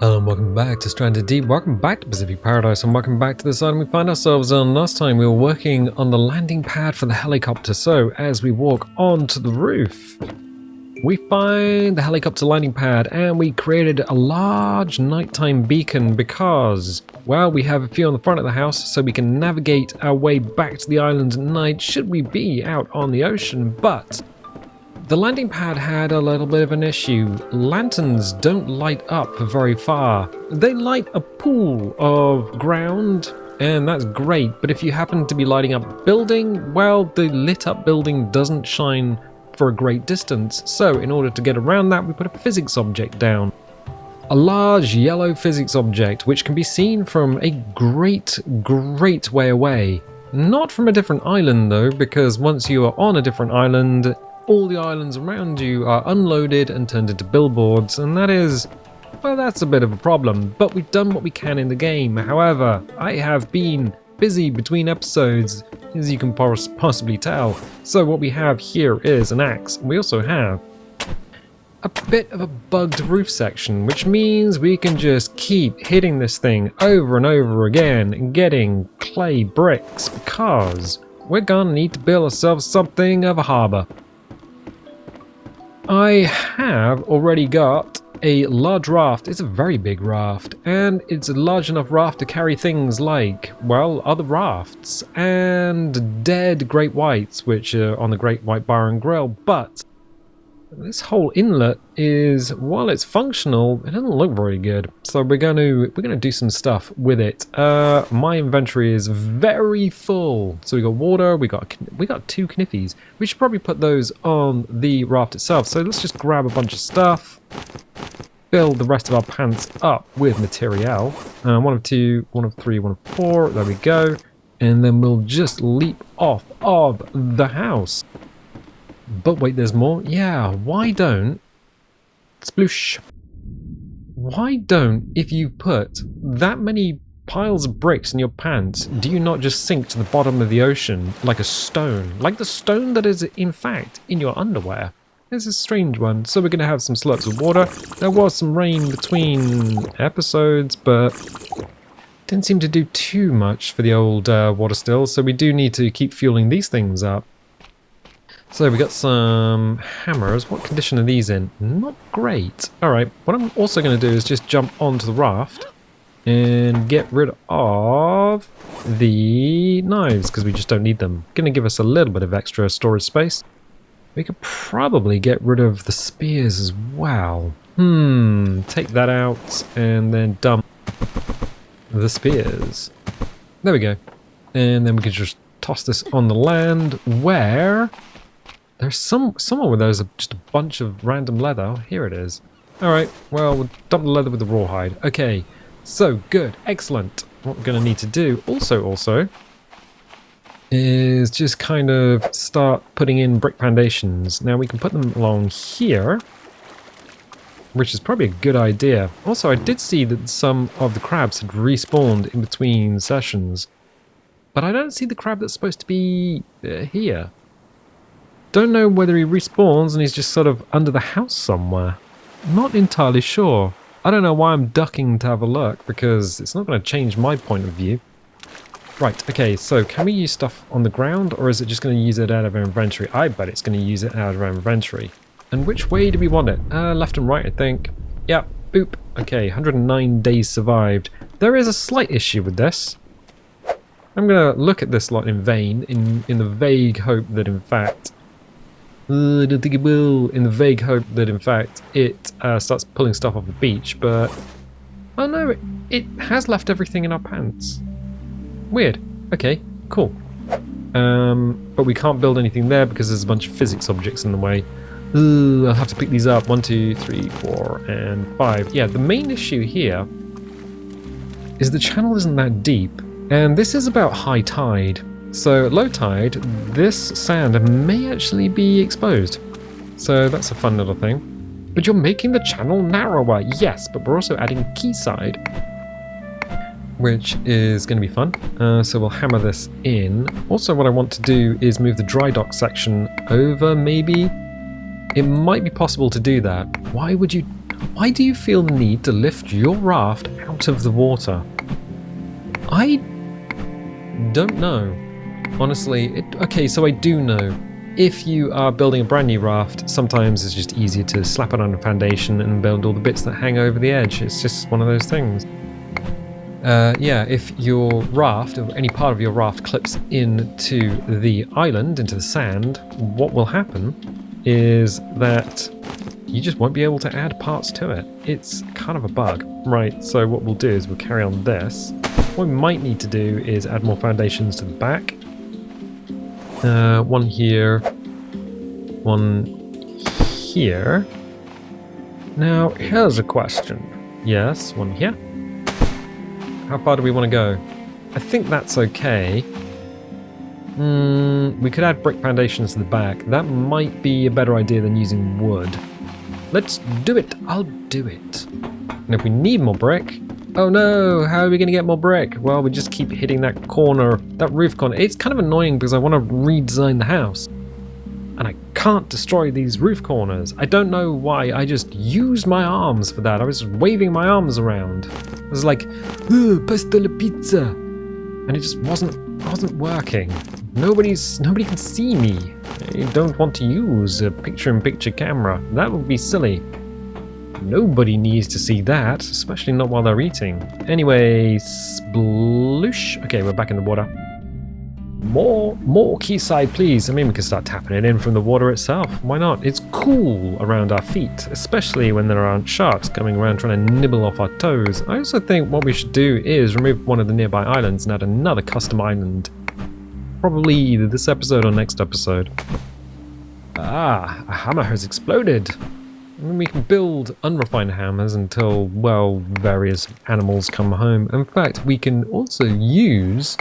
Welcome back to Stranded Deep, welcome back to Pacific Paradise, and welcome back to this island we find ourselves on. Last time we were working on the landing pad for the helicopter, so as we walk onto the roof, we find the helicopter landing pad and we created a large nighttime beacon because, well, we have a few on the front of the house so we can navigate our way back to the island at night should we be out on the ocean, but the landing pad had a little bit of an issue. Lanterns don't light up very far. They light a pool of ground, and that's great, but if you happen to be lighting up a building, well, the lit up building doesn't shine for a great distance. So in order to get around that, we put a physics object down. A large yellow physics object, which can be seen from a great way away. Not from a different island though, because once you are on a different island, all the islands around you are unloaded and turned into billboards, and that is, well, that's a bit of a problem, but we've done what we can in the game. However, I have been busy between episodes, as you can possibly tell, so what we have here is an axe. We also have a bit of a bugged roof section, which means we can just keep hitting this thing over and over again and getting clay bricks, because we're gonna need to build ourselves something of a harbour. I have already got a large raft. It's a very big raft, and it's a large enough raft to carry things like, well, other rafts and dead great whites, which are on the Great White Bar and Grill. But this whole inlet is, while it's functional, it doesn't look very good. So we're gonna do some stuff with it. My inventory is very full. So we got water, we got 2 kniffies. We should probably put those on the raft itself. So let's just grab a bunch of stuff, fill the rest of our pants up with material. 1 of 2, 1 of 3, 1 of 4. There we go. And then we'll just leap off of the house. But wait, there's more? Yeah, why don't... Sploosh. Why don't, if you put that many piles of bricks in your pants, do you not just sink to the bottom of the ocean like a stone? Like the stone that is, in fact, in your underwear. It's a strange one. So we're going to have some slurps of water. There was some rain between episodes, but didn't seem to do too much for the old water still. So we do need to keep fueling these things up. So we got some hammers. What condition are these in? Not great. Alright, what I'm also going to do is just jump onto the raft and get rid of the knives, because we just don't need them. Going to give us a little bit of extra storage space. We could probably get rid of the spears as well. Take that out and then dump the spears. There we go. And then we can just toss this on the land where... There's somewhere where there's just a bunch of random leather. Here it is. Alright, well, we'll dump the leather with the rawhide. Okay, so good, excellent. What we're going to need to do also is just kind of start putting in brick foundations. Now we can put them along here, which is probably a good idea. Also, I did see that some of the crabs had respawned in between sessions, but I don't see the crab that's supposed to be here. Don't know whether he respawns and he's just sort of under the house somewhere. Not entirely sure. I don't know why I'm ducking to have a look, because it's not going to change my point of view. Right, okay, so can we use stuff on the ground, or is it just going to use it out of our inventory? I bet it's going to use it out of our inventory. And which way do we want it? Left and right, I think. Yep, boop. Okay, 109 days survived. There is a slight issue with this. I'm going to look at this lot in vain, in the vague hope that in fact... I don't think it will, in the vague hope that in fact it starts pulling stuff off the beach, but oh no, it has left everything in our pants. Weird. Okay, cool. But we can't build anything there because there's a bunch of physics objects in the way. I'll have to pick these up. 1, 2, 3, 4, and 5. Yeah, the main issue here is the channel isn't that deep, and this is about high tide. So at low tide, this sand may actually be exposed. So that's a fun little thing. But you're making the channel narrower, yes, but we're also adding quayside, which is going to be fun. So we'll hammer this in. Also, what I want to do is move the dry dock section over, maybe. It might be possible to do that. Why would you... Why do you feel the need to lift your raft out of the water? I don't know. Honestly, okay, so I do know. If you are building a brand new raft, sometimes it's just easier to slap it on a foundation and build all the bits that hang over the edge. It's just one of those things. Yeah, if your raft, or any part of your raft, clips into the island, into the sand, what will happen is that you just won't be able to add parts to it. It's kind of a bug. Right, so what we'll do is we'll carry on this. What we might need to do is add more foundations to the back. One here, one here. Now, here's a question. Yes, one here. How far do we want to go? I think that's okay. We could add brick foundations to the back. That might be a better idea than using wood. Let's do it. I'll do it. And if we need more brick... Oh no, how are we going to get more brick? Well, we just keep hitting that corner, that roof corner. It's kind of annoying because I want to redesign the house. And I can't destroy these roof corners. I don't know why, I just used my arms for that. I was waving my arms around. I was like, pasta la pizza. And it just wasn't working. Nobody can see me. I don't want to use a picture-in-picture camera. That would be silly. Nobody needs to see that, especially not while they're eating. Anyway, sploosh. Okay, we're back in the water. More quayside, please. I mean, we can start tapping it in from the water itself. Why not? It's cool around our feet, especially when there aren't sharks coming around trying to nibble off our toes. I also think what we should do is remove one of the nearby islands and add another custom island. Probably either this episode or next episode. Ah, a hammer has exploded. And we can build unrefined hammers until, well, various animals come home. In fact, we can also use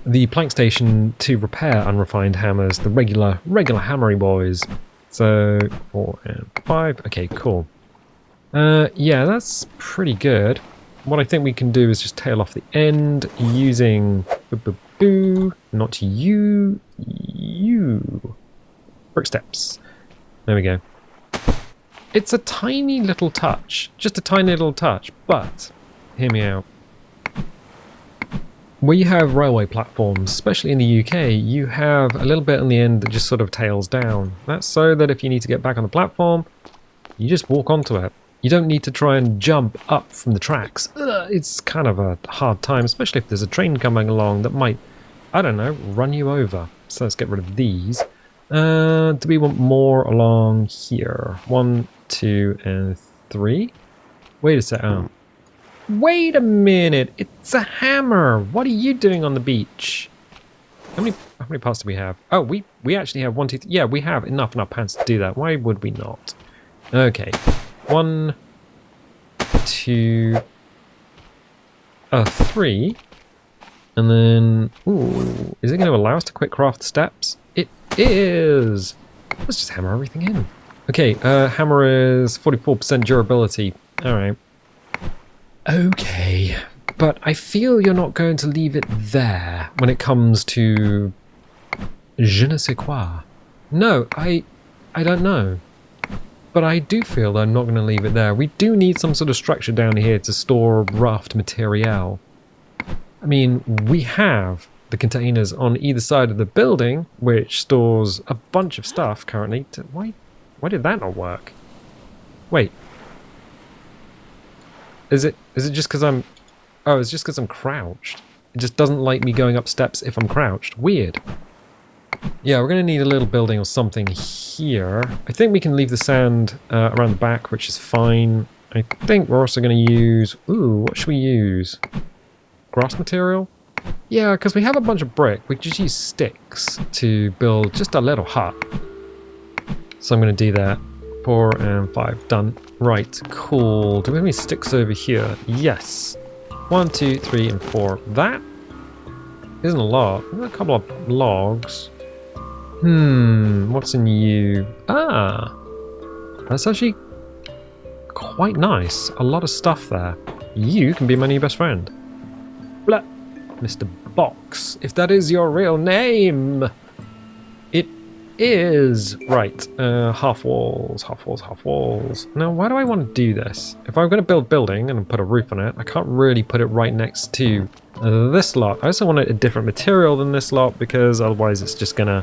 the plank station to repair unrefined hammers, the regular hammery boys. So 4 and 5. Okay, cool. Yeah, that's pretty good. What I think we can do is just tail off the end using not you brick steps. There we go. It's a tiny little touch, just a tiny little touch, but hear me out. Where you have railway platforms, especially in the UK, you have a little bit on the end that just sort of tails down. That's so that if you need to get back on the platform, you just walk onto it. You don't need to try and jump up from the tracks. It's kind of a hard time, especially if there's a train coming along that might, I don't know, run you over. So let's get rid of these. Do we want more along here? 1, 2, and 3? Wait a sec. Oh. Wait a minute! It's a hammer! What are you doing on the beach? How many parts do we have? Oh, we actually have 1, 2, 3. Yeah, we have enough in our pants to do that. Why would we not? Okay. 1, 2, 3. And then, ooh, is it going to allow us to quick craft steps? It is! Let's just hammer everything in. Okay, hammer is 44% durability. Alright. Okay, but I feel you're not going to leave it there when it comes to je ne sais quoi. No, I don't know. But I do feel I'm not going to leave it there. We do need some sort of structure down here to store raft material. I mean, we have the containers on either side of the building, which stores a bunch of stuff currently. Why did that not work? Wait. Is it just because I'm... Oh, it's just because I'm crouched. It just doesn't like me going up steps if I'm crouched. Weird. Yeah, we're going to need a little building or something here. I think we can leave the sand around the back, which is fine. I think we're also going to use... Ooh, what should we use? Grass material? Yeah, because we have a bunch of brick. We just use sticks to build just a little hut. So I'm going to do that. 4 and 5. Done. Right, cool. Do we have any sticks over here? Yes. 1, 2, 3, and 4. That isn't a lot. A couple of logs. What's in you? Ah! That's actually quite nice. A lot of stuff there. You can be my new best friend. Blah. Mr. Box. If that is your real name! is. Right, half walls, half walls, half walls. Now, why do I want to do this? If I'm going to build building and put a roof on it, I can't really put it right next to this lot. I also want a different material than this lot because otherwise it's just going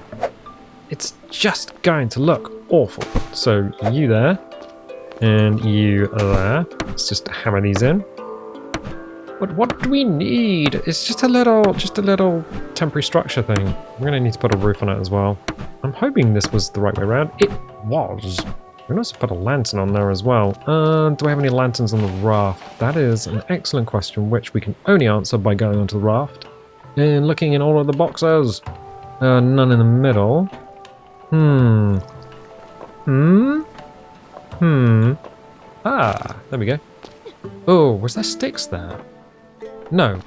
to look awful. So you there, and you there. Let's just hammer these in. But what do we need? It's just a little temporary structure thing. We're gonna need to put a roof on it as well. I'm hoping this was the right way around. It was. We can also put a lantern on there as well. Do I have any lanterns on the raft? That is an excellent question, which we can only answer by going onto the raft and looking in all of the boxes. None in the middle. Ah, there we go. Oh, was there sticks there? No,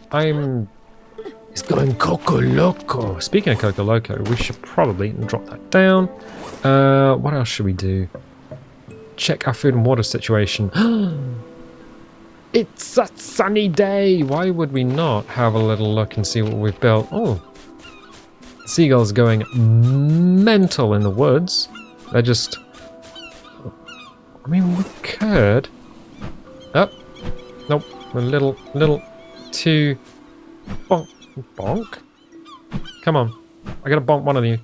It's going Coco Loco. Speaking of Coco Loco, we should probably drop that down. What else should we do? Check our food and water situation. It's a sunny day. Why would we not have a little look and see what we've built? Oh, the seagulls going mental in the woods. They're just... I mean, we could... Oh, nope. A little too... Bonk. Bonk? Come on. I gotta bonk one of you.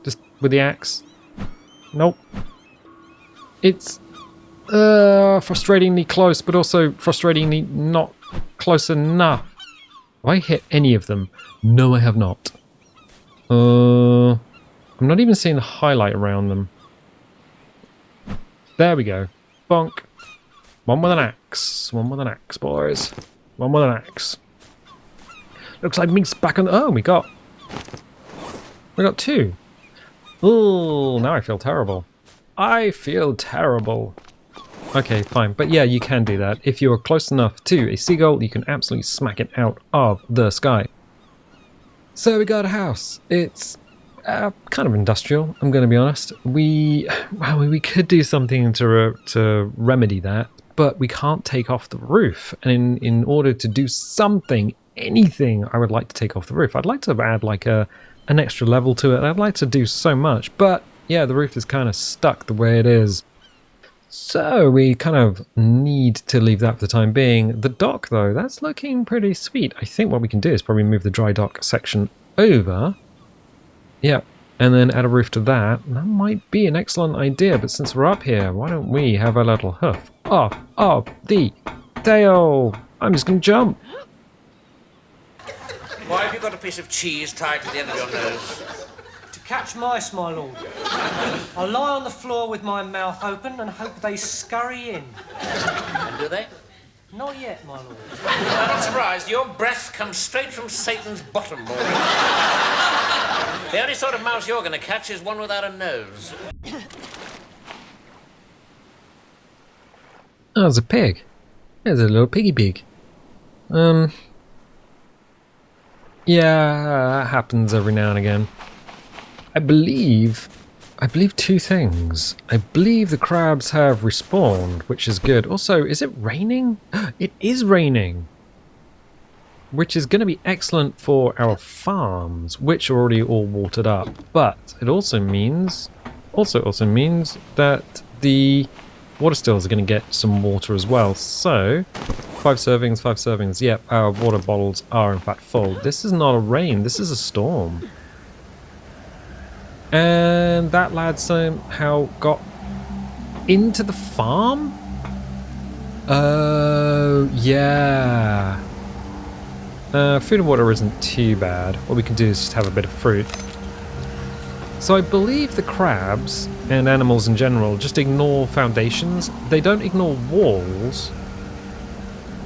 Just with the axe. Nope. It's frustratingly close, but also frustratingly not close enough. Have I hit any of them? No, I have not. I'm not even seeing the highlight around them. There we go. Bonk. One with an axe. One with an axe, boys. One with an axe. Looks like meat's back on. Oh, we got two. Oh, now I feel terrible. I feel terrible. Okay, fine. But yeah, you can do that. If you're close enough to a seagull, you can absolutely smack it out of the sky. So we got a house. It's kind of industrial, I'm going to be honest. We could do something to remedy that, but we can't take off the roof. And in order to do something, anything, I would like to take off the roof. I'd like to add like an extra level to it. I'd like to do so much, but yeah, the roof is kind of stuck the way it is. So we kind of need to leave that for the time being. The dock though, that's looking pretty sweet. I think what we can do is probably move the dry dock section over. Yep, and then add a roof to that. That might be an excellent idea, but since we're up here, why don't we have a little hoof off of the tail? I'm just going to jump. Why have you got a piece of cheese tied to the end of your nose? To catch mice, my lord. I lie on the floor with my mouth open and hope they scurry in. And do they? Not yet, my lord. I'm not surprised. Your breath comes straight from Satan's bottom, boy. The only sort of mouse you're going to catch is one without a nose. Oh, there's a pig. There's a little piggy pig. Yeah, that happens every now and again. I believe two things. I believe the crabs have respawned, which is good. Also, is it raining? It is raining! Which is going to be excellent for our farms, which are already all watered up. But it also means that the water stills are going to get some water as well. So, 5 servings. Yep, our water bottles are in fact full. This is not a rain, this is a storm. And that lad somehow got into the farm? Oh, yeah. Food and water isn't too bad. What we can do is just have a bit of fruit. So I believe the crabs and animals in general just ignore foundations. They don't ignore walls,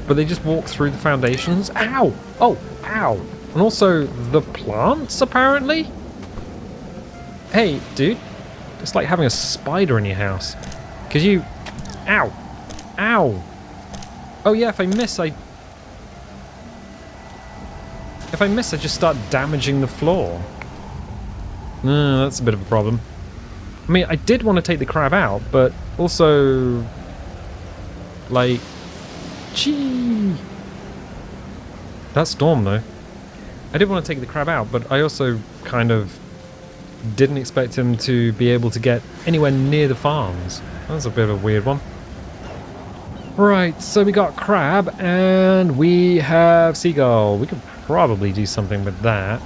but they just walk through the foundations. Ow! Oh, ow! And also the plants, apparently? Hey, dude. It's like having a spider in your house. Cause you... Ow! Ow! Oh yeah, if I miss, I just start damaging the floor. That's a bit of a problem. I mean, I did want to take the crab out, but also... Like... Gee! That storm, though. I did want to take the crab out, but I also kind of Didn't expect him to be able to get anywhere near the farms. That's a bit of a weird one. Right, so we got crab and we have seagull. We could probably do something with that.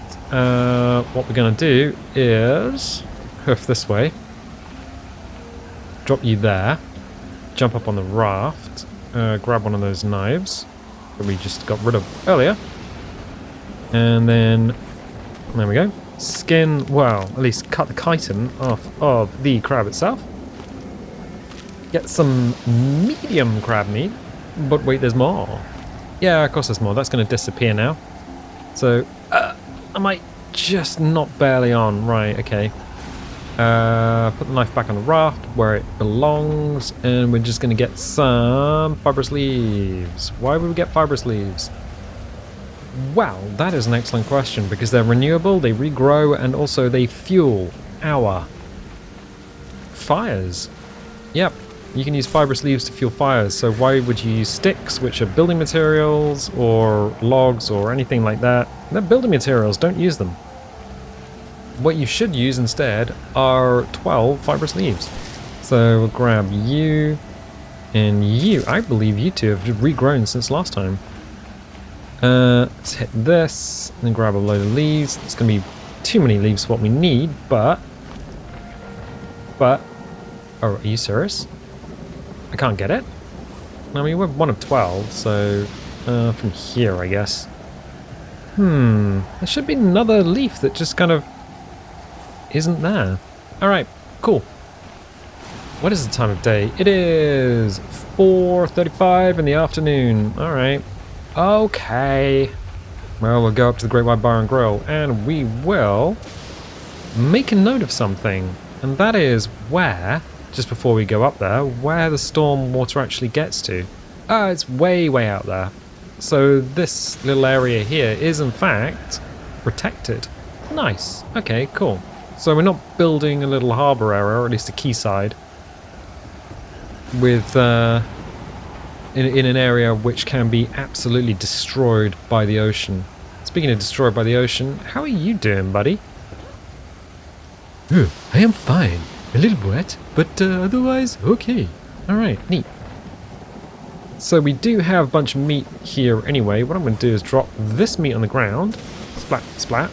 What we're going to do is hoof this way. Drop you there. Jump up on the raft. Grab one of those knives that we just got rid of earlier. And then, there we go. Skin, well, at least cut the chitin off of the crab itself. Get some medium crab meat. But wait, there's more. Yeah, of course there's more. That's going to disappear now. So, I might just not barely on. Right, okay. Put the knife back on the raft where it belongs. And we're just going to get some fibrous leaves. Why would we get fibrous leaves? Well, that is an excellent question because they're renewable, they regrow, and also they fuel our fires. Yep, you can use fibrous leaves to fuel fires, so why would you use sticks, which are building materials, or logs, or anything like that? They're building materials, don't use them. What you should use instead are 12 fibrous leaves. So we'll grab you, and you. I believe you two have regrown since last time. Let's hit this, and then grab a load of leaves. It's going to be too many leaves for what we need, but... Oh, are you serious? I can't get it? I mean, we're one of 12, so... from here, I guess. There should be another leaf that just kind of... isn't there. Alright, cool. What is the time of day? It is 4:35 in the afternoon. Alright. Okay. Well, we'll go up to the Great White Bar and Grill, and we will make a note of something. And that is where, just before we go up there, where the storm water actually gets to. It's way, way out there. So this little area here is, in fact, protected. Nice. Okay, cool. So we're not building a little harbour area, or at least a quayside, with... in an area which can be absolutely destroyed by the ocean. Speaking of destroyed by the ocean, how are you doing, buddy? Oh, I am fine. A little wet, but otherwise okay. Alright, neat. So we do have a bunch of meat here anyway. What I'm going to do is drop this meat on the ground. Splat, splat.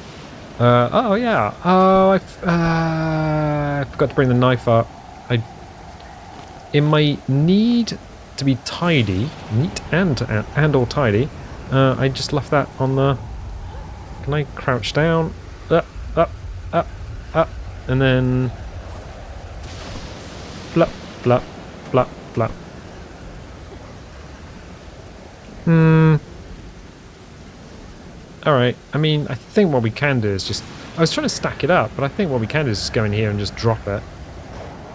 Oh yeah. Oh, I forgot to bring the knife up. In my need to be tidy, neat and all tidy, I just left that on the... Can I crouch down? Up, and then... Flap, flap, flap, flap. Alright, I mean, I think what we can do is just... I was trying to stack it up, but I think what we can do is just go in here and just drop it.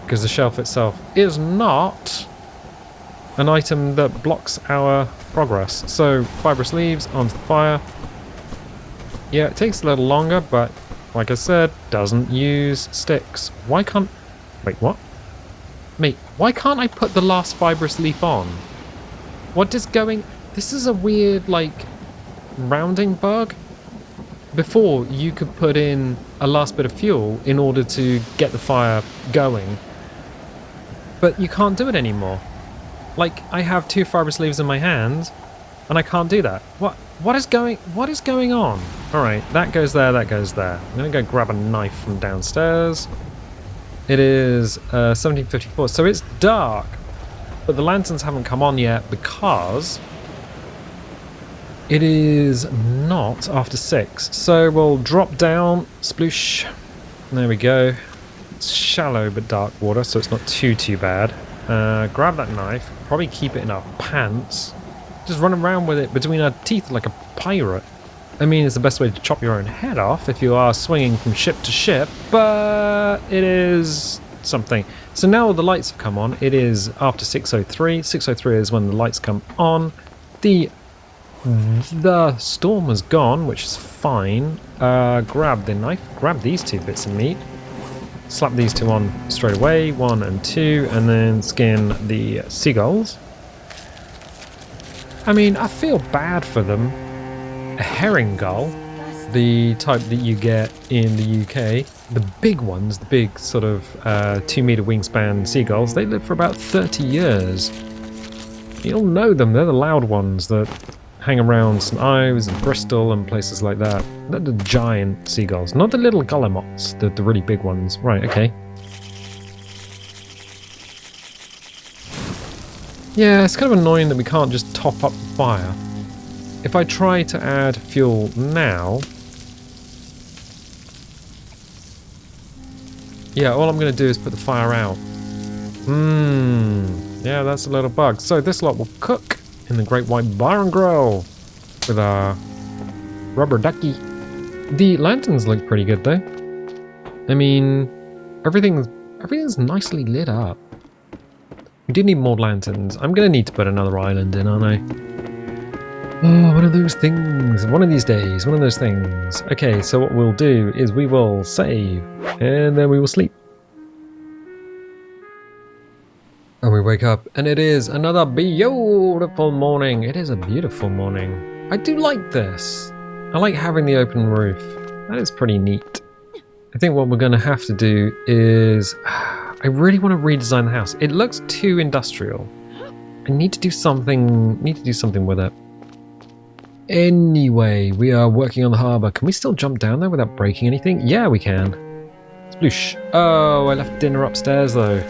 Because the shelf itself is not an item that blocks our progress. So, fibrous leaves onto the fire. Yeah, it takes a little longer, but like I said, doesn't use sticks. Why can't... Wait, what? Mate, why can't I put the last fibrous leaf on? What is going... This is a weird, like, rounding bug. Before, you could put in a last bit of fuel in order to get the fire going. But you can't do it anymore. Like, I have 2 fibrous leaves in my hand, and I can't do that. What is going on? Alright, that goes there, that goes there. I'm gonna go grab a knife from downstairs. It is 17:54, so it's dark. But the lanterns haven't come on yet because it is not after 6. So we'll drop down, sploosh. There we go. It's shallow but dark water, so it's not too bad. Grab that knife, probably keep it in our pants. Just run around with it between our teeth like a pirate. I mean, it's the best way to chop your own head off if you are swinging from ship to ship, but it is something. So now the lights have come on. It is after 6:03. 6:03 is when the lights come on. The storm has gone, which is fine. Grab the knife, grab these 2 bits of meat. Slap these 2 on straight away, 1 and 2, and then skin the seagulls. I mean, I feel bad for them. A herring gull, the type that you get in the UK, the big ones, the big sort of 2-meter wingspan seagulls, they live for about 30 years. You'll know them, they're the loud ones that hang around St Ives and Bristol and places like that. They're the giant seagulls, not the little guillemots, the really big ones. Right, okay. Yeah, it's kind of annoying that we can't just top up the fire. If I try to add fuel now... Yeah, all I'm going to do is put the fire out. Yeah, that's a little bug. So this lot will cook in the Great White Bar and Grill with our rubber ducky. The lanterns look pretty good though. I mean, everything's nicely lit up. We do need more lanterns. I'm going to need to put another island in, aren't I? Oh, one of those things. One of these days. One of those things. Okay, so what we'll do is we will save and then we will sleep. And we wake up and it is another beautiful morning. It is a beautiful morning. I do like this. I like having the open roof. That is pretty neat. I think what we're going to have to do is... I really want to redesign the house. It looks too industrial. I need to do something with it. Anyway, we are working on the harbour. Can we still jump down there without breaking anything? Yeah, we can. Sploosh. Oh, I left dinner upstairs though.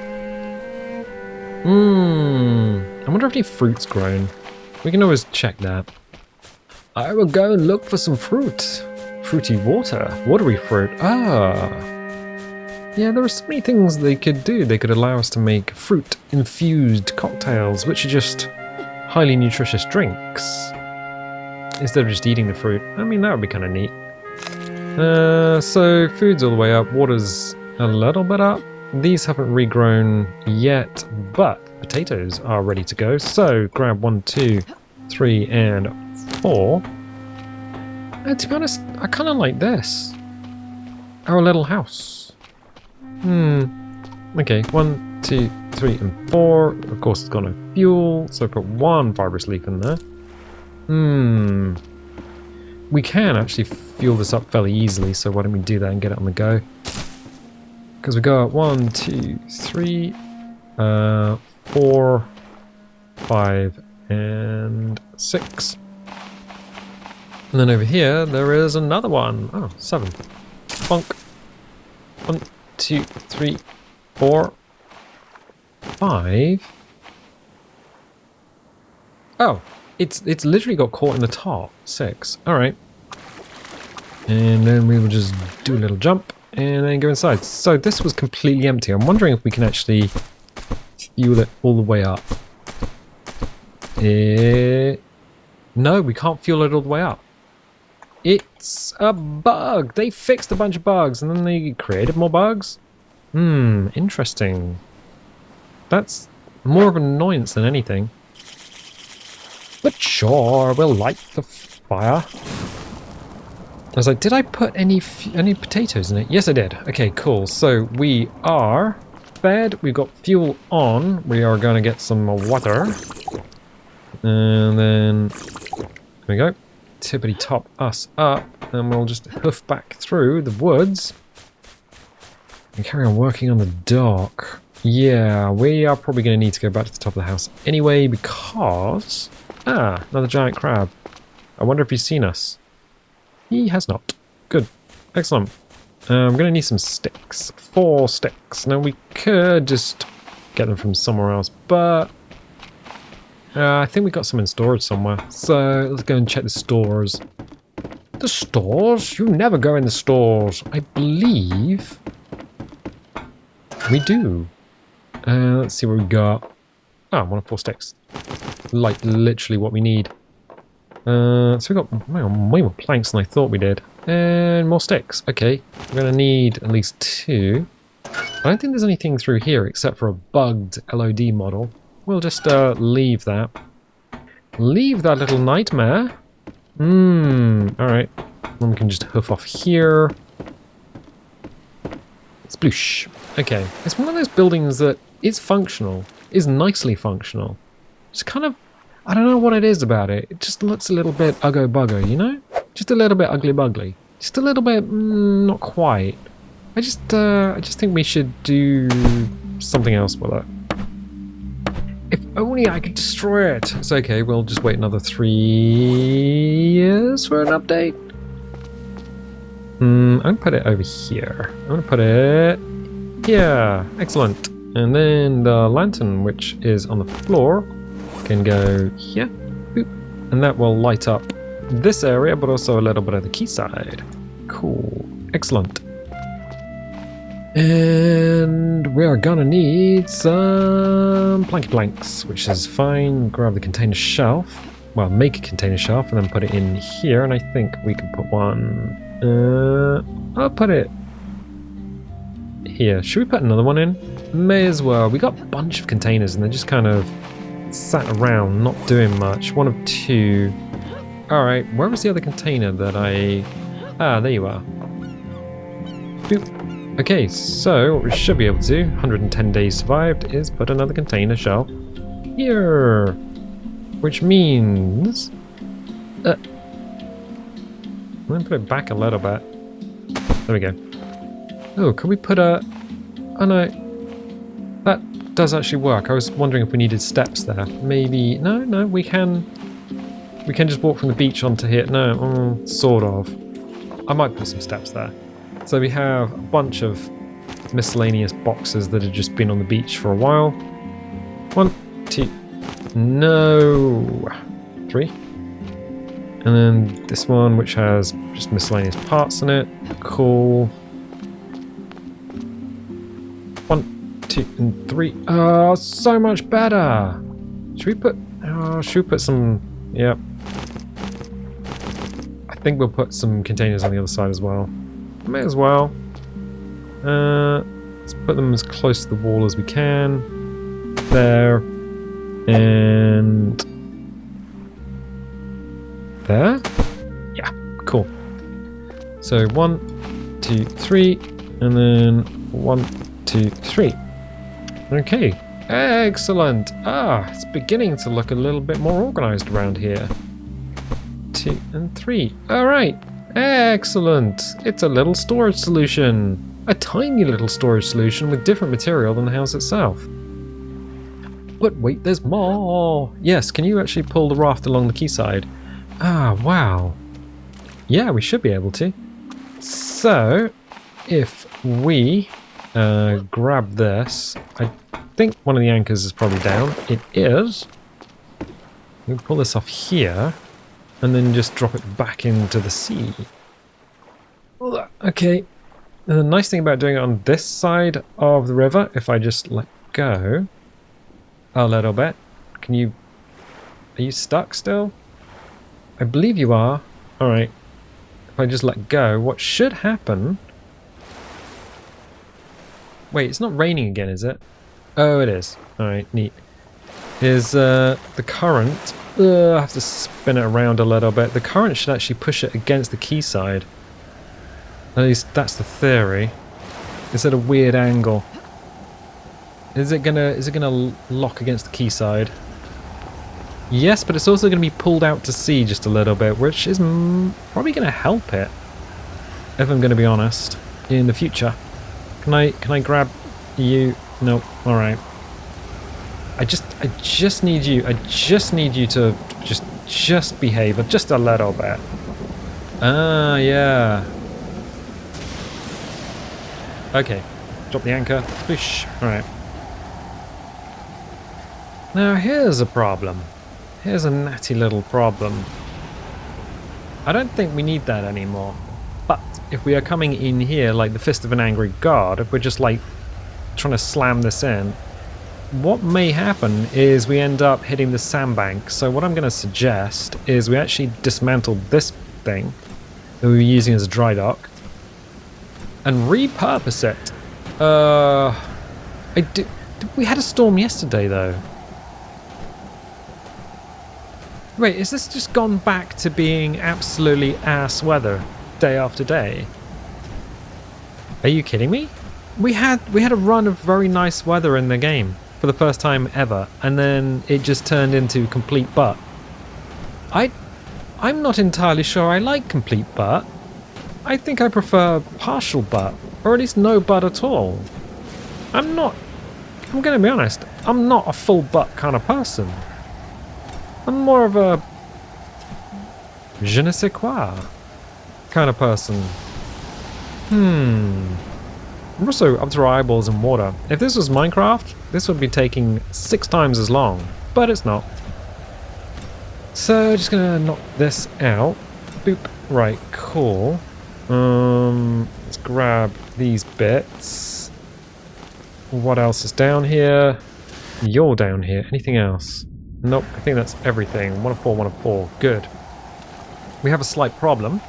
I wonder if any fruit's grown. We can always check that. I will go and look for some fruit. Fruity water. Watery fruit. Ah. Yeah, there are so many things they could do. They could allow us to make fruit-infused cocktails, which are just highly nutritious drinks. Instead of just eating the fruit. I mean, that would be kind of neat. So, food's all the way up. Water's a little bit up. These haven't regrown yet, but potatoes are ready to go. So, grab 1, 2, 3, and 4. And to be honest, I kind of like this. Our little house. Okay, 1, 2, 3, and 4. Of course, it's got no fuel, so put 1 fibrous leaf in there. We can actually fuel this up fairly easily, so why don't we do that and get it on the go? Because we got 1, 2, 3, 4, 5, and 6. And then over here, there is another one. Oh, 7. Bonk. 1, 2, 3, 4, 5. Oh, it's literally got caught in the top. 6. Alright. And then we will just do a little jump and then go inside. So this was completely empty. I'm wondering if we can actually fuel it all the way up. No, we can't fuel it all the way up. It's a bug. They fixed a bunch of bugs and then they created more bugs. Interesting. That's more of an annoyance than anything. But sure, we'll light the fire. I was like, did I put any potatoes in it? Yes, I did. Okay, cool. So we are fed. We've got fuel on. We are going to get some water. And then, there we go. Tippity top us up. And we'll just hoof back through the woods. And carry on working on the dock. Yeah, we are probably going to need to go back to the top of the house anyway because... Ah, another giant crab. I wonder if he's seen us. He has not. Good. Excellent. I'm going to need some sticks. 4 sticks. Now we could just get them from somewhere else, but... I think we got some in storage somewhere. So let's go and check the stores. The stores? You never go in the stores. I believe... we do. Let's see what we got. Ah, 1 of 4 sticks. Like literally what we need. So we got way more planks than I thought we did. And more sticks. Okay, we're going to need at least 2. I don't think there's anything through here except for a bugged LOD model. We'll just leave that. Leave that little nightmare. Alright. Then we can just hoof off here. Sploosh. Okay, it's one of those buildings that is functional. Is nicely functional. It's kind of, I don't know what it is about it. It just looks a little bit uggo buggo, you know? Just a little bit ugly bugly. Just a little bit, not quite. I just think we should do something else with it. If only I could destroy it. It's okay, we'll just wait another 3 years for an update. I'm gonna put it over here. I'm gonna put it here. Excellent. And then the lantern, which is on the floor, can go here. Boop. And that will light up this area, but also a little bit of the quayside. Cool. Excellent. And we are gonna need some planky planks, which is fine. Grab the container shelf. Well, make a container shelf and then put it in here. And I think we can put one... I'll put it here. Should we put another one in? May as well. We got a bunch of containers and they're just kind of sat around, not doing much. 1 of 2. Alright, where was the other container that I... Ah, there you are. Boop. Okay, so what we should be able to do, 110 days survived, is put another container shelf here. Which means... I'm going to put it back a little bit. There we go. Oh, can we put a... Oh no. That does actually work. I was wondering if we needed steps there. Maybe... No, we can... We can just walk from the beach onto here. No, sort of. I might put some steps there. So we have a bunch of miscellaneous boxes that have just been on the beach for a while. 1, 2... No! 3. And then this one, which has just miscellaneous parts in it. Cool. 1, 2, and 3. Oh, so much better! Should we put... Oh, should we put some... Yep. I think we'll put some containers on the other side as well. May as well. Let's put them as close to the wall as we can. There. And... There? Yeah, cool. So 1, 2, 3, and then 1, 2, 3. Okay, excellent. Ah, it's beginning to look a little bit more organized around here. 2 and 3. All right, excellent. It's a little storage solution. A tiny little storage solution with different material than the house itself. But wait, there's more. Yes, can you actually pull the raft along the quayside? Ah, wow. Yeah, we should be able to. So, if we grab this, I think one of the anchors is probably down. It is. We pull this off here, and then just drop it back into the sea. Okay. And the nice thing about doing it on this side of the river, if I just let go a little bit, can you... Are you stuck still? I believe you are. Alright. If I just let go, what should happen... Wait, it's not raining again, is it? Oh, it is. Alright, neat. Is the current... I have to spin it around a little bit. The current should actually push it against the quayside. At least that's the theory. It's at a weird angle. Is it gonna lock against the quayside? Yes, but it's also going to be pulled out to sea just a little bit, which is probably going to help it, if I'm going to be honest, in the future. Can I grab you? No. All right. I just need you. I just need you to just behave just a little bit. Ah, yeah. Okay. Drop the anchor. Whoosh. All right. Now here's a problem. Here's a natty little problem. I don't think we need that anymore. But if we are coming in here like the fist of an angry god, if we're just like trying to slam this in, what may happen is we end up hitting the sandbank. So what I'm going to suggest is we actually dismantle this thing that we were using as a dry dock and repurpose it. We had a storm yesterday though. Wait, is this just gone back to being absolutely ass weather day after day? Are you kidding me? We had a run of very nice weather in the game for the first time ever, and then it just turned into complete butt. I'm not entirely sure I like complete butt. I think I prefer partial butt. Or at least no butt at all. I'm gonna be honest, I'm not a full butt kind of person. I'm more of a je ne sais quoi kind of person. I'm also up to our eyeballs in water. If this was Minecraft, this would be taking 6 times as long, but it's not. So just gonna knock this out. Boop. Right, cool. Let's grab these bits. What else is down here? You're down here. Anything else? Nope, I think that's everything. 1 of 4, 1 of 4. Good. We have a slight problem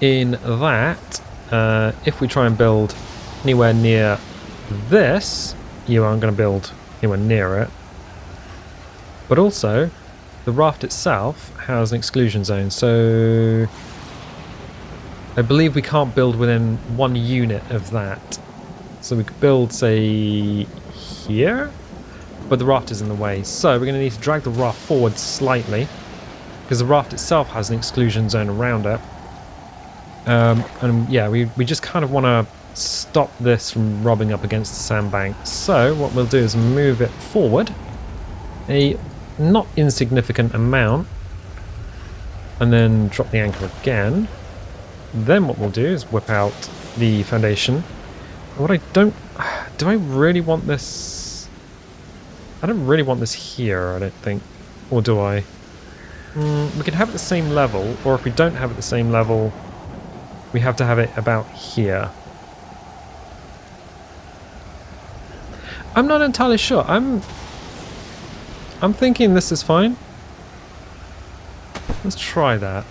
in that if we try and build anywhere near this, you aren't going to build anywhere near it. But also, the raft itself has an exclusion zone, so I believe we can't build within 1 unit of that. So we could build, say, here, but the raft is in the way. So we're going to need to drag the raft forward slightly, because the raft itself has an exclusion zone around it. And yeah, we just kind of want to stop this from rubbing up against the sandbank. So what we'll do is move it forward a not insignificant amount, and then drop the anchor again. Then what we'll do is whip out the foundation. What I don't... Do I really want this... I don't really want this here, I don't think. Or do I? We can have it the same level, or if we don't have it the same level, we have to have it about here. I'm not entirely sure. I'm thinking this is fine. Let's try that.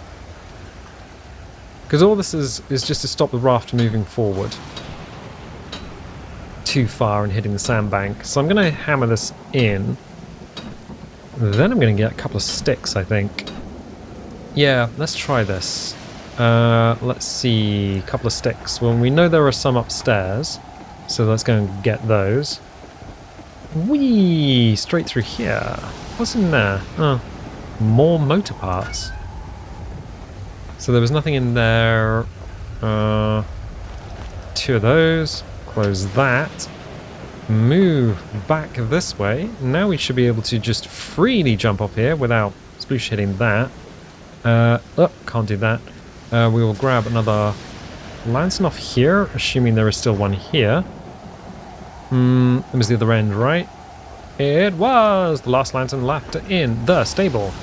Because all this is just to stop the raft moving forward too far and hitting the sandbank. So I'm going to hammer this in. Then I'm going to get a couple of sticks, I think. Yeah, let's try this. Let's see, a couple of sticks. Well, we know there are some upstairs, so let's go and get those. Whee! Straight through here. What's in there? Oh, more motor parts. So there was nothing in there. 2 of those. Close that. Move back this way. Now we should be able to just freely jump off here without sploosh hitting that. Oh, can't do that. We will grab another lantern off here, assuming there is still one here. It was the other end, right? It was! The last lantern left in the stable.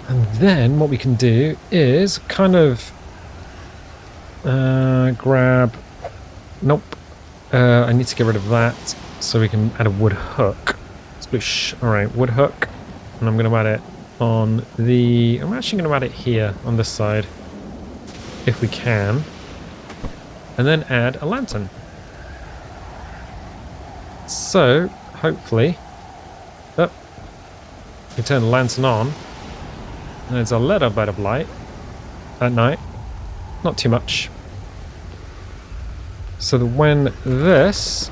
And then what we can do is kind of grab... Nope. I need to get rid of that so we can add a wood hook. Splish. Alright, wood hook. And I'm going to add it on the... I'm actually going to add it here on this side, if we can. And then add a lantern. So, hopefully... Oh, we turn the lantern on. And it's a little bit of light at night. Not too much. So that when this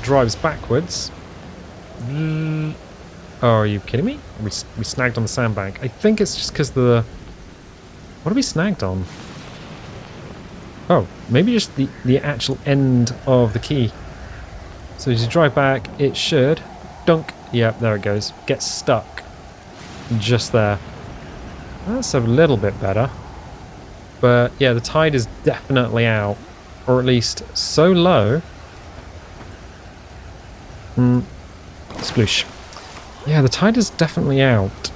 drives backwards... Oh, are you kidding me? We snagged on the sandbank. I think it's just because the... What are we snagged on? Oh, maybe just the actual end of the key. So as you drive back, it should... Dunk! Yep, there it goes. Get stuck. Just there. That's a little bit better. But yeah, the tide is definitely out. Or at least so low. Sploosh. Yeah, the tide is definitely out.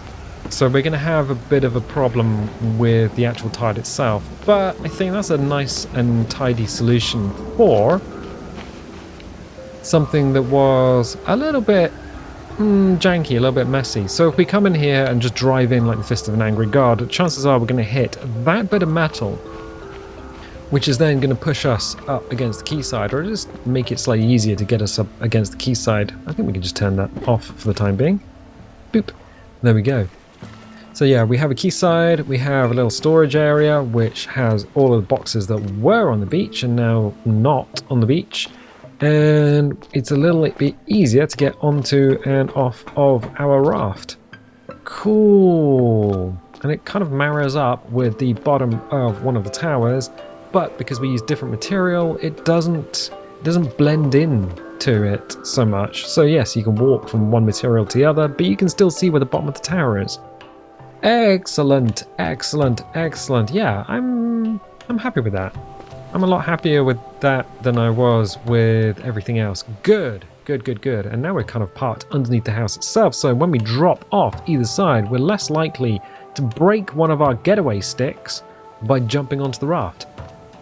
So we're going to have a bit of a problem with the actual tide itself. But I think that's a nice and tidy solution for something that was a little bit janky, a little bit messy. So if we come in here and just drive in like the fist of an angry god, chances are we're going to hit that bit of metal, which is then going to push us up against the quayside, or just make it slightly easier to get us up against the quayside. I think we can just turn that off for the time being. Boop. There we go. So yeah, we have a quayside, we have a little storage area which has all of the boxes that were on the beach and now not on the beach. And it's a little bit easier to get onto and off of our raft. Cool. And it kind of marries up with the bottom of one of the towers. but because we use different material, it doesn't blend in to it so much. So yes, you can walk from one material to the other, but you can still see where the bottom of the tower is. Excellent, excellent, excellent. Yeah, I'm happy with that. I'm a lot happier with that than I was with everything else. Good, good, good, good. And now we're kind of parked underneath the house itself, so when we drop off either side, we're less likely to break one of our getaway sticks by jumping onto the raft.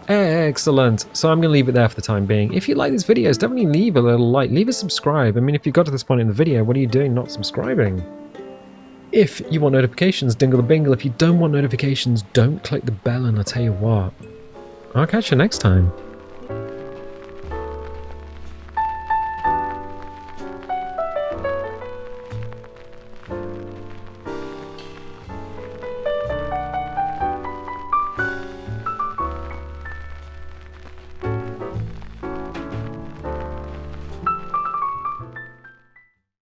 Excellent. So I'm going to leave it there for the time being. If you like these videos, definitely leave a little like, leave a subscribe. I mean, if you got to this point in the video, what are you doing not subscribing? If you want notifications, dingle the bingle. If you don't want notifications, don't click the bell, and I'll tell you what, I'll catch you next time.